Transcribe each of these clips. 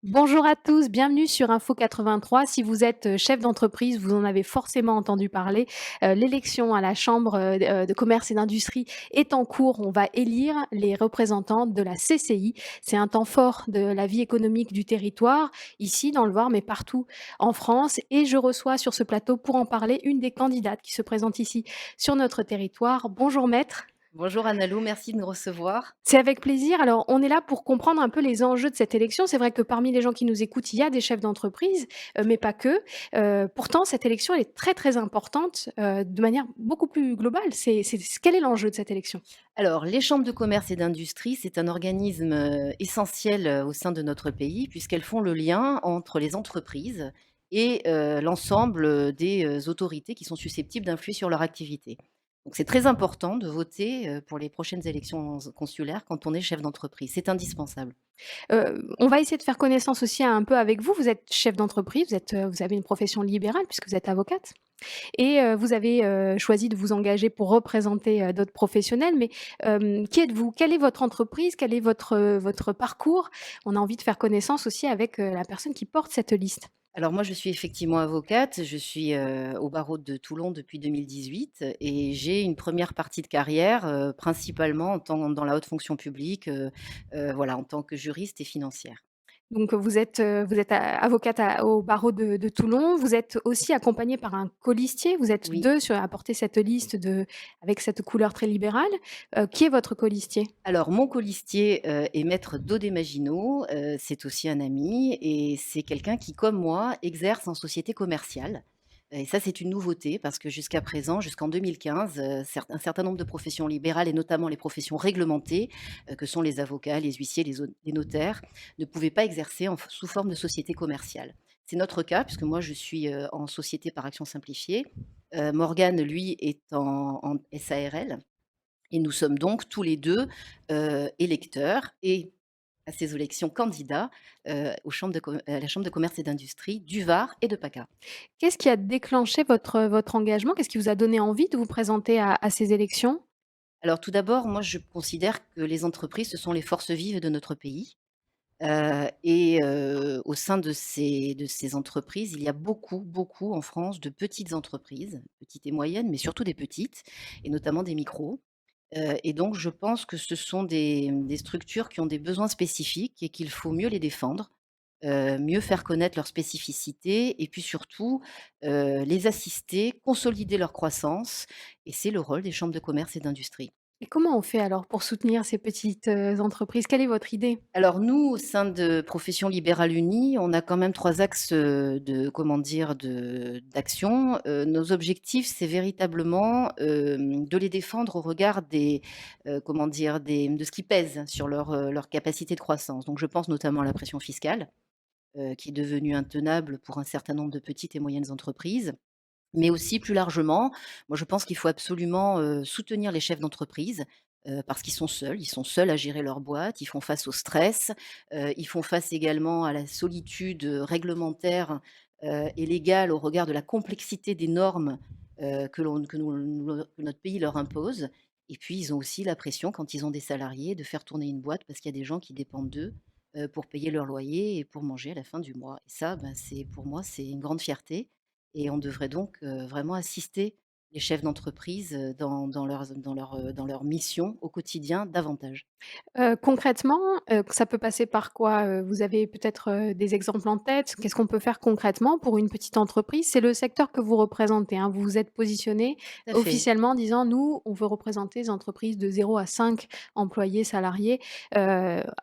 Bonjour à tous, bienvenue sur Info 83. Si vous êtes chef d'entreprise, vous en avez forcément entendu parler. L'élection à la Chambre de commerce et d'industrie est en cours. On va élire les représentants de la CCI. C'est un temps fort de la vie économique du territoire, ici dans le Var, mais partout en France. Et je reçois sur ce plateau pour en parler une des candidates qui se présente ici sur notre territoire. Bonjour maître. Bonjour Annalou, merci de nous recevoir. C'est avec plaisir. Alors, on est là pour comprendre un peu les enjeux de cette élection. C'est vrai que parmi les gens qui nous écoutent, il y a des chefs d'entreprise, mais pas que. Pourtant, cette élection, elle est très, très importante, de manière beaucoup plus globale. Quel est l'enjeu de cette élection? Alors, les chambres de commerce et d'industrie, c'est un organisme essentiel au sein de notre pays, puisqu'elles font le lien entre les entreprises et l'ensemble des autorités qui sont susceptibles d'influer sur leur activité. Donc, c'est très important de voter pour les prochaines élections consulaires quand on est chef d'entreprise. C'est indispensable. On va essayer de faire connaissance aussi un peu avec vous. Vous êtes chef d'entreprise, vous avez une profession libérale puisque vous êtes avocate et vous avez, choisi de vous engager pour représenter, d'autres professionnels. Mais, qui êtes-vous? Quelle est votre entreprise? Quel est votre parcours? On a envie de faire connaissance aussi avec, la personne qui porte cette liste. Alors moi, je suis effectivement avocate. Je suis, au barreau de Toulon depuis 2018 et j'ai une première partie de carrière, principalement dans la haute fonction publique, voilà, en tant que juriste et financière. Donc, vous êtes avocate au barreau de Toulon. Vous êtes aussi accompagnée par un colistier. Vous êtes Oui. 2 à porter cette liste avec cette couleur très libérale. Qui est votre colistier? Alors mon colistier, est maître Dodé Maginot, c'est aussi un ami et c'est quelqu'un qui, comme moi, exerce en société commerciale et ça, c'est une nouveauté parce que jusqu'à présent, jusqu'en 2015, un certain nombre de professions libérales et notamment les professions réglementées, que sont les avocats, les huissiers, les notaires, ne pouvaient pas exercer sous forme de société commerciale. C'est notre cas puisque moi je suis, en société par action simplifiée. Morgane, lui, est en SARL. Et nous sommes donc tous les 2 électeurs et à ces élections candidats, à la chambre de commerce et d'industrie du Var et de PACA. Qu'est-ce qui a déclenché votre engagement? Qu'est-ce qui vous a donné envie de vous présenter à ces élections? Alors tout d'abord, moi je considère que les entreprises, ce sont les forces vives de notre pays, au sein de ces entreprises, il y a beaucoup, beaucoup en France de petites entreprises, petites et moyennes, mais surtout des petites et notamment des micros. Et donc je pense que ce sont des structures qui ont des besoins spécifiques et qu'il faut mieux les défendre, mieux faire connaître leurs spécificités et puis surtout, les assister, consolider leur croissance et c'est le rôle des chambres de commerce et d'industrie. Et comment on fait alors pour soutenir ces petites, entreprises? Quelle est votre idée? Alors nous, au sein de Professions libérales unies, on a quand même 3 axes, de comment dire? D'action. Nos objectifs, c'est véritablement, de les défendre au regard des, comment dire? De ce qui pèse sur leur capacité de croissance. Donc je pense notamment à la pression fiscale, qui est devenue intenable pour un certain nombre de petites et moyennes entreprises. Mais aussi plus largement, moi je pense qu'il faut absolument, soutenir les chefs d'entreprise, parce qu'ils sont seuls à gérer leur boîte, ils font face au stress, ils font face également à la solitude, réglementaire, et légale au regard de la complexité des normes, que notre pays leur impose et puis ils ont aussi la pression quand ils ont des salariés de faire tourner une boîte parce qu'il y a des gens qui dépendent d'eux, pour payer leur loyer et pour manger à la fin du mois et ça, ben, c'est pour moi, c'est une grande fierté et on devrait donc, vraiment assister les chefs d'entreprise, dans leur mission au quotidien davantage. Concrètement, ça peut passer par quoi? Vous avez peut-être, des exemples en tête? Qu'est-ce qu'on peut faire concrètement pour une petite entreprise? C'est le secteur que vous représentez, hein. Vous vous êtes positionné Tout à fait. officiellement en disant: «Nous, on veut représenter les entreprises de 0 à 5 employés salariés».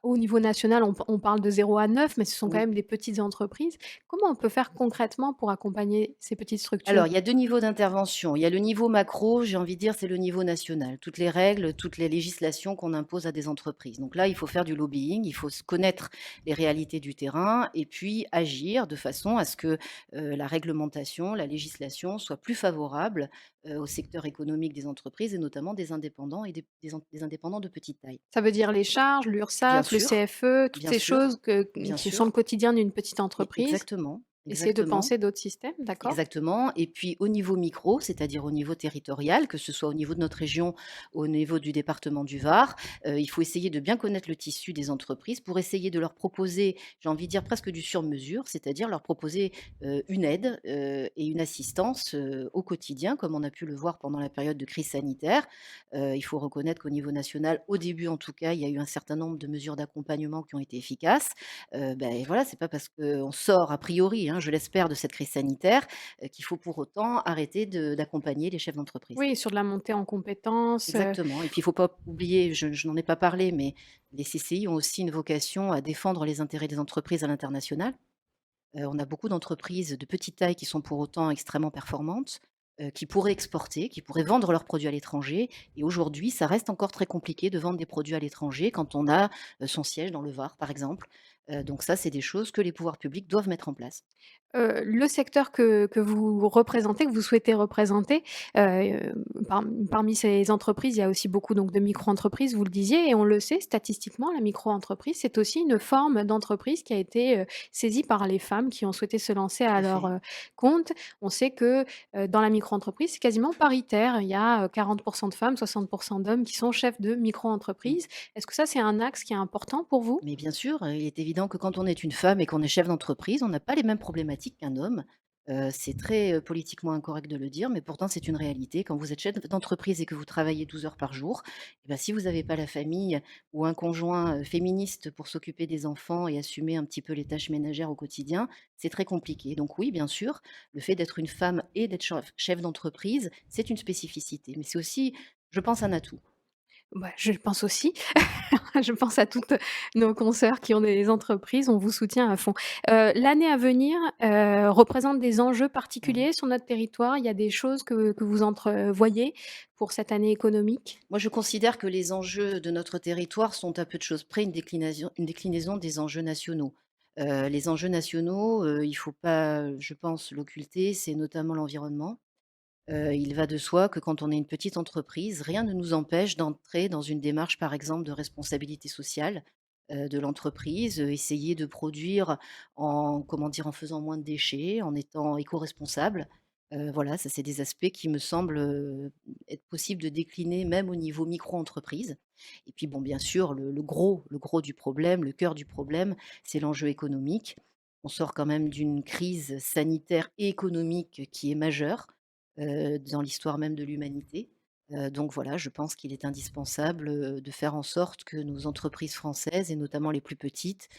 Au niveau national, on parle de 0 à 9, mais ce sont quand Oui. même des petites entreprises. Comment on peut faire concrètement pour accompagner ces petites structures? Alors, il y a 2 niveaux d'intervention. Il y a le niveau macro, j'ai envie de dire, c'est le niveau national. Toutes les règles, toutes les législations qu'on impose à des entreprises. Donc là, il faut faire du lobbying, il faut se connaître les réalités du terrain et puis agir de façon à ce que, la réglementation, la législation soit plus favorable, au secteur économique des entreprises et notamment des indépendants et des indépendants de petite taille. Ça veut dire les charges, Bien l'URSSAF, le sûr, CFE, toutes bien ces sûr, choses bien qui sont le sûr. quotidien d'une petite entreprise. Exactement. Essayer de exactement. penser d'autres systèmes, d'accord. Exactement et puis au niveau micro, c'est-à-dire au niveau territorial, que ce soit au niveau de notre région, au niveau du département du Var, il faut essayer de bien connaître le tissu des entreprises pour essayer de leur proposer, j'ai envie de dire presque du sur-mesure, c'est-à-dire leur proposer, une aide, et une assistance, au quotidien comme on a pu le voir pendant la période de crise sanitaire. Il faut reconnaître qu'au niveau national, au début en tout cas, il y a eu un certain nombre de mesures d'accompagnement qui ont été efficaces. Voilà, c'est pas parce qu'on sort a priori, hein, je l'espère, de cette crise sanitaire, qu'il faut pour autant arrêter d'accompagner les chefs d'entreprise. Oui, sur de la montée en compétences, Exactement et puis il ne faut pas oublier, je n'en ai pas parlé, mais les CCI ont aussi une vocation à défendre les intérêts des entreprises à l'international. On a beaucoup d'entreprises de petite taille qui sont pour autant extrêmement performantes, qui pourraient exporter, qui pourraient vendre leurs produits à l'étranger et aujourd'hui, ça reste encore très compliqué de vendre des produits à l'étranger quand on a, son siège dans le Var, par exemple. Donc ça, c'est des choses que les pouvoirs publics doivent mettre en place. le secteur que vous représentez, que vous souhaitez représenter, parmi ces entreprises, il y a aussi beaucoup donc de micro-entreprises, vous le disiez et on le sait statistiquement, la micro-entreprise, c'est aussi une forme d'entreprise qui a été, saisie par les femmes qui ont souhaité se lancer Tout à à leur, fait. compte. On sait que, dans la micro-entreprise, c'est quasiment paritaire. Il y a, 40 de femmes, 60 d'hommes qui sont chefs de Mmh. micro-entreprises. Est-ce que ça, c'est un axe qui est important pour vous? Mais bien sûr, il est évident que quand on est une femme et qu'on est chef d'entreprise, on n'a pas les mêmes problématiques qu'un homme. C'est très, politiquement incorrect de le dire, mais pourtant c'est une réalité. Quand vous êtes chef d'entreprise et que vous travaillez 12 heures par jour, et bah, si vous n'avez pas la famille ou un conjoint, féministe pour s'occuper des enfants et assumer un petit peu les tâches ménagères au quotidien, c'est très compliqué. Donc oui, bien sûr, le fait d'être une femme et d'être chef d'entreprise, c'est une spécificité, mais c'est aussi, je pense, un atout. Bah, je pense aussi. Je pense à toutes nos consoeurs qui ont des entreprises, on vous soutient à fond. L'année à venir, représente des enjeux Mmh. particuliers sur notre territoire? Il y a des choses que vous entrevoyez pour cette année économique? Moi, je considère que les enjeux de notre territoire sont à peu de choses près une déclinaison des enjeux nationaux. Les enjeux nationaux, il ne faut pas, je pense, l'occulter, c'est notamment l'environnement. Il va de soi que quand on est une petite entreprise, rien ne nous empêche d'entrer dans une démarche, par exemple, de responsabilité sociale, de l'entreprise, essayer de produire en comment dire? En faisant moins de déchets, en étant éco-responsable. Voilà, ça c'est des aspects qui me semblent, être possible de décliner même au niveau micro-entreprise et puis bon, bien sûr, le gros du problème, le cœur du problème, c'est l'enjeu économique. On sort quand même d'une crise sanitaire et économique qui est majeure dans l'histoire même de l'humanité. Donc voilà, je pense qu'il est indispensable, de faire en sorte que nos entreprises françaises et notamment les plus petites,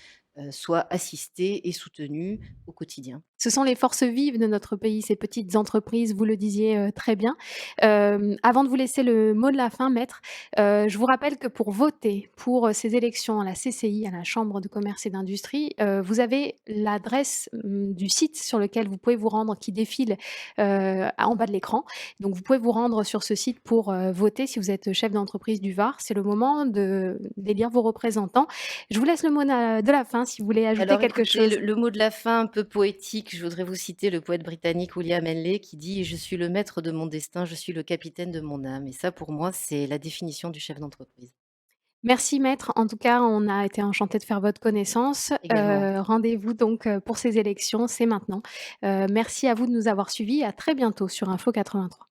soient assistées et soutenues au quotidien. Ce sont les forces vives de notre pays, ces petites entreprises, vous le disiez, très bien. Avant de vous laisser le mot de la fin, maître, je vous rappelle que pour voter pour, ces élections à la CCI, à la Chambre de commerce et d'industrie, vous avez l'adresse, du site sur lequel vous pouvez vous rendre qui défile, en bas de l'écran. Donc vous pouvez vous rendre sur ce site pour, voter si vous êtes chef d'entreprise du Var. C'est le moment d'élire vos représentants. Je vous laisse le mot de la fin si vous voulez ajouter Alors quelque écoutez, chose. le mot de la fin un peu poétique, je voudrais vous citer le poète britannique William Henley qui dit: «Je suis le maître de mon destin, je suis le capitaine de mon âme» et ça pour moi, c'est la définition du chef d'entreprise. Merci maître, en tout cas, on a été enchanté de faire votre connaissance. Également. Rendez-vous donc, pour ces élections, c'est maintenant. Merci à vous de nous avoir suivis, à très bientôt sur Info 83.